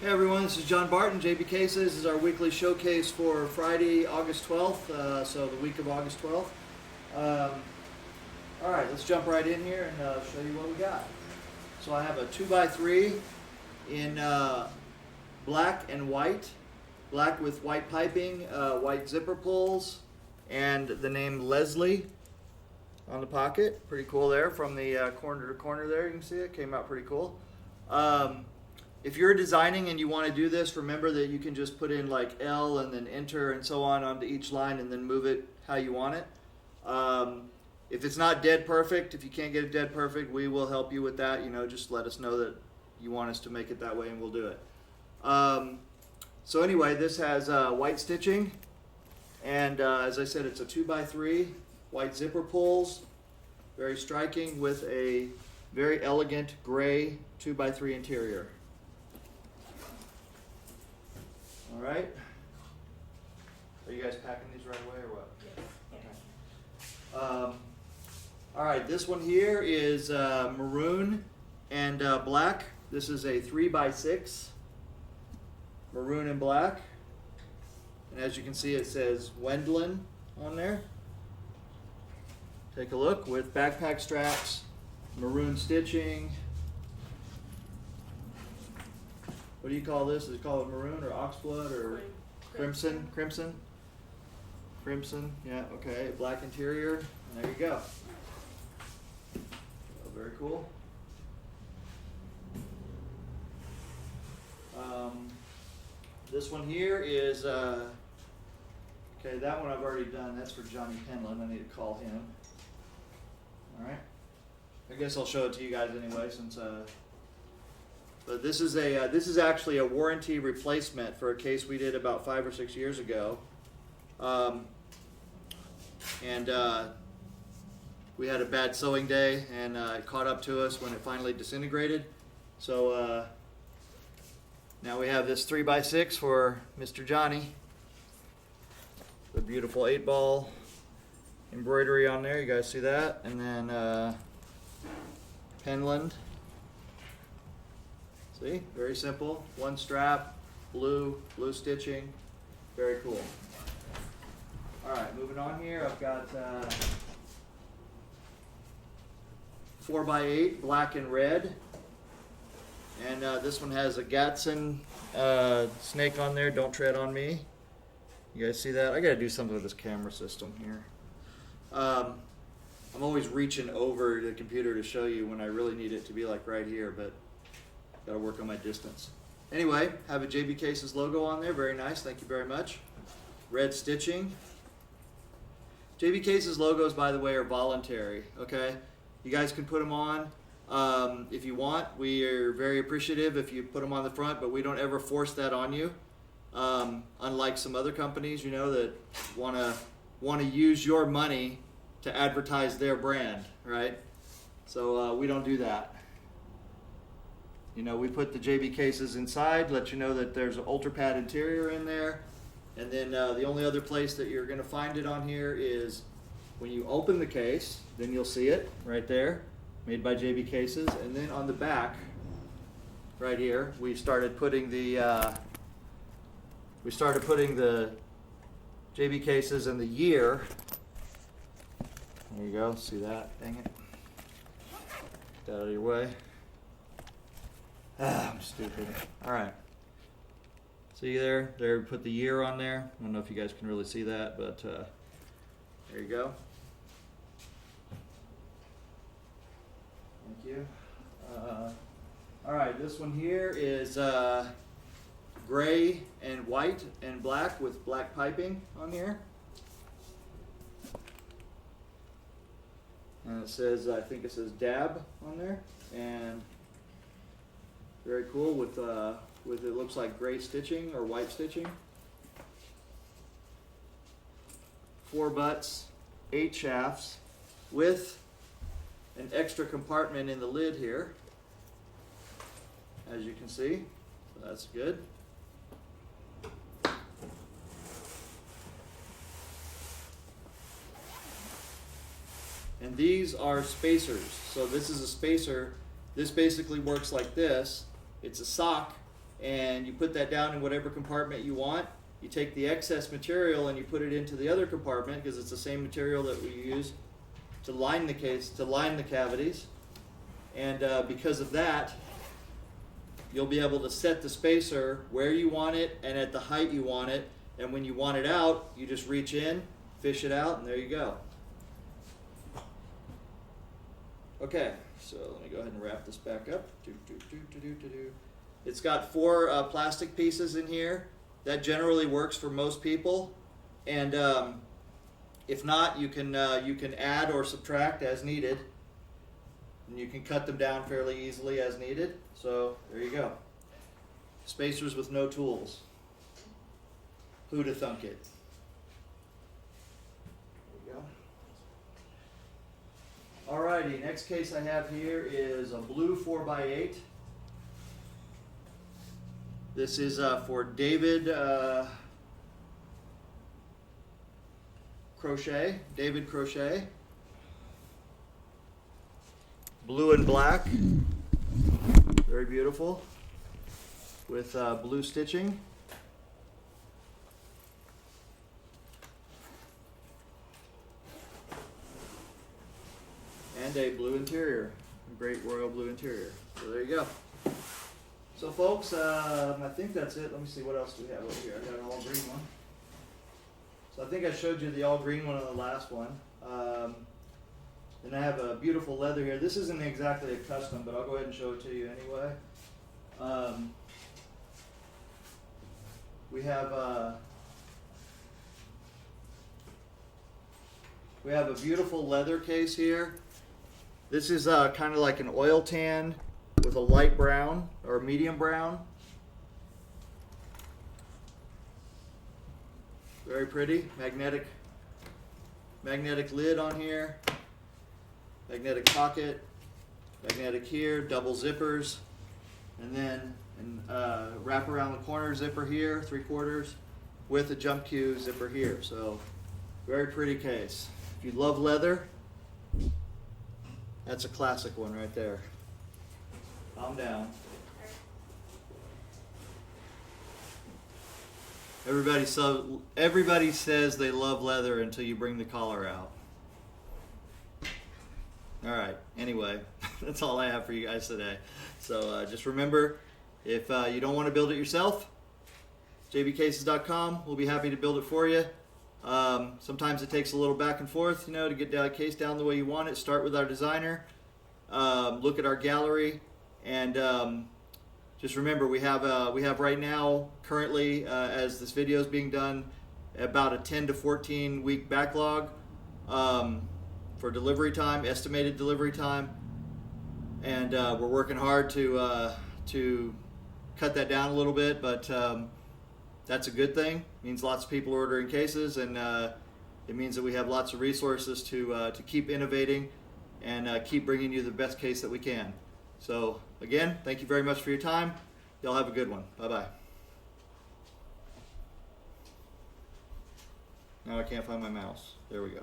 Hey everyone, this is John Barton, JB Cases. This is our weekly showcase for Friday, August 12th, so the week of August 12th. Alright, let's jump right in here and show you what we got. So I have a 2x3 in black and white. Black with white piping, white zipper pulls, and the name Leslie on the pocket. Pretty cool there from the corner to corner there. You can see it came out pretty cool. If you're designing and you want to do this, remember that you can just put in like L and then enter and so on onto each line and then move it how you want it. If it's not dead perfect, if you can't get it dead perfect, we will help you with that. You know, just let us know that you want us to make it that way and we'll do it. So anyway, this has white stitching, and as I said, it's a 2x3, white zipper pulls, very striking with a very elegant gray 2x3 interior. All right. Are you guys packing these right away or what? Yes. Okay. All right, this one here is maroon and black. This is a 3x6, maroon and black. And as you can see, it says Wendland on there. Take a look with backpack straps, maroon stitching. What do you call this? Is it called maroon or oxblood or crimson? Crimson? Crimson, yeah, okay. Black interior, and there you go. Oh, very cool. This one here is, okay, that one I've already done. That's for Johnny Penland. I need to call him. All right. I guess I'll show it to you guys anyway, since. But this is actually a warranty replacement for a case we did about 5 or 6 years ago, and we had a bad sewing day, and it caught up to us when it finally disintegrated. So now we have this 3x6 for Mr. Johnny. The beautiful 8-ball embroidery on there. You guys see that? And then Penland. See, very simple. One strap, blue stitching. Very cool. All right, moving on here. I've got 4x8, black and red. And this one has a Gatson snake on there. Don't tread on me. You guys see that? I got to do something with this camera system here. I'm always reaching over the computer to show you when I really need it to be like right here, but got to work on my distance. Anyway, have a JB Cases logo on there. Very nice. Thank you very much. Red stitching. JB Cases logos, by the way, are voluntary. Okay, you guys can put them on if you want. We are very appreciative if you put them on the front, but we don't ever force that on you. Unlike some other companies, you know, that want to use your money to advertise their brand, right? So we don't do that. You know, we put the JB Cases inside, let you know that there's an UltraPad interior in there, and then the only other place that you're going to find it on here is when you open the case. Then you'll see it right there, made by JB Cases, and then on the back, right here, we started putting the JB Cases and the year. There you go. See that? Dang it! Get that out of your way. I'm stupid. All right. See there? There, put the year on there. I don't know if you guys can really see that, but there you go. Thank you. All right, this one here is gray and white and black with black piping on here. And it says, I think it says Dab on there, and very cool with it looks like gray stitching or white stitching. 4 butts, 8 shafts with an extra compartment in the lid here, as you can see. So that's good. And these are spacers. So this is a spacer. This basically works like this. It's a sock, and you put that down in whatever compartment you want. You take the excess material and you put it into the other compartment because it's the same material that we use to line the case, to line the cavities. And because of that, you'll be able to set the spacer where you want it and at the height you want it. And when you want it out, you just reach in, fish it out, and there you go. Okay, so let me go ahead and wrap this back up. It's got 4 plastic pieces in here. That generally works for most people. And if not, you can add or subtract as needed. And you can cut them down fairly easily as needed. So there you go. Spacers with no tools. Who'd have thunk it? There you go. Alrighty, next case I have here is a blue 4x8. This is for David Crochet. David Crochet. Blue and black. Very beautiful. With blue stitching. And a blue interior. A great royal blue interior. So there you go. So folks, I think that's it. Let me see what else do we have over here. I got an all green one. So I think I showed you the all green one on the last one. Then I have a beautiful leather here. This isn't exactly a custom, but I'll go ahead and show it to you anyway. We have a beautiful leather case here. This is kind of like an oil tan with a light brown or medium brown. Very pretty. Magnetic lid on here. Magnetic pocket. Magnetic here. Double zippers. And then wrap around the corner zipper here, 3/4, with a jump cue zipper here. So very pretty case. If you love leather, that's a classic one right there. Calm down. Everybody says they love leather until you bring the collar out. All right. Anyway, that's all I have for you guys today. So just remember, if you don't want to build it yourself, jbcases.com. We'll be happy to build it for you. Sometimes it takes a little back and forth, to get the case down the way you want it. Start with our designer. Look at our gallery. And just remember, we have right now, currently, as this video is being done, about a 10 to 14 week backlog for delivery time, estimated delivery time, and we're working hard to cut that down a little bit. But that's a good thing. It means lots of people are ordering cases, and it means that we have lots of resources to keep innovating and keep bringing you the best case that we can. So again, thank you very much for your time. Y'all have a good one. Bye-bye. Now I can't find my mouse. There we go.